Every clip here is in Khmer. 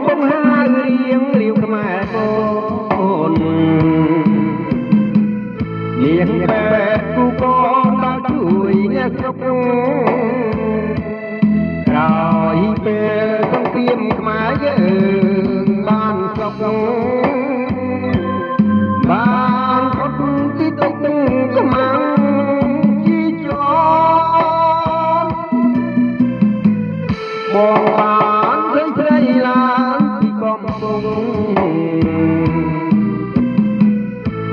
បងហៅរៀងរៀវខ្មែរបងនាងបែបគូកងដល់ជួយអ្នកស្រុកក្រោយពេលសង្គ្រាមខ្មែរយើងបានស្រុកបានផុតពីទុកកំាំងជីចរបងបានឃើញស្រីឡើងពីកំពុង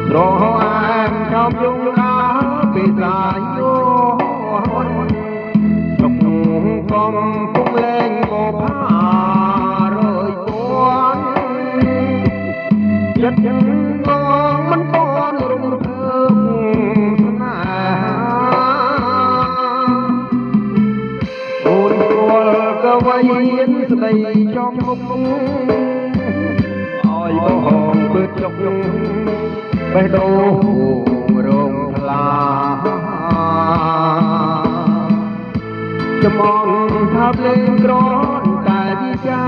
ស្រហអាមខំយងដាពេលសាយយោសុកកំពុងលែងបបរយពួនចិត្តបងមិនតន់រំភើបស្នេហាអូនស្គាល់កវីស្ដីចំមុខឲ្យបងពើចុកបេះដូងរងថ្លាចំអនថាភ្លេងក្រនតែវិចា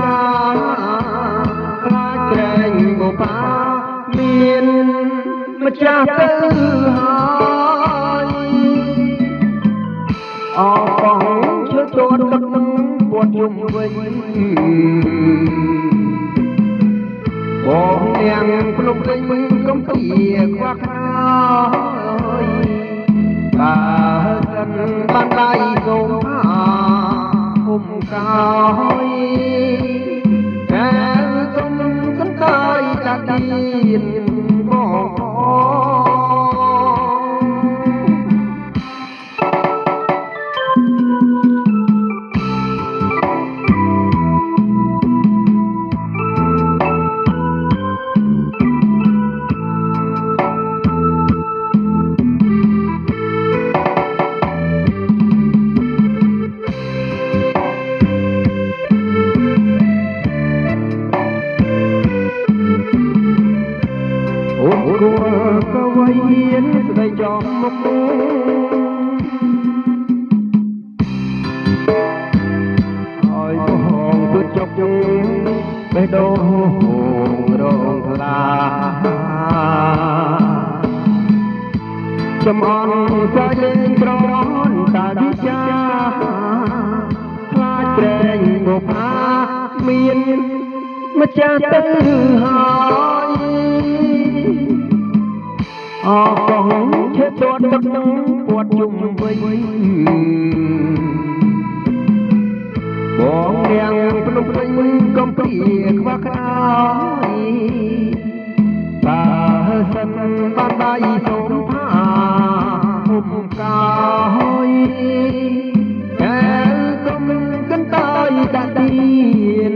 ខ្លាចក្រែងបុប្បាមានម្ចាស់ទៅហើយអបងឈើទន់ទឹកពួតយំវិញបងនាងភ្នំពេញកំពីខ្វះខ្នើយបើសិនបានដៃសូមភុំកោយតែទុំសន្តាយតាទៀនបងគួរកវីស្ដីចំមុខឲ្យបងទើចចុកបេះដូងរងថ្លាចំអនសាច់លេងក្រនតាវិចាខ្លាចក្រែងបុប្បាមានម្ចាស់ទៅហើយអបងឈើទាត់ទឹកពួតជុំវិញបងនាងភ្នំពេញកំពីខ្វះខ្នើយបើសិនបានដៃសូមផាភុំកោយតែគុំកន្តើយតាទៀន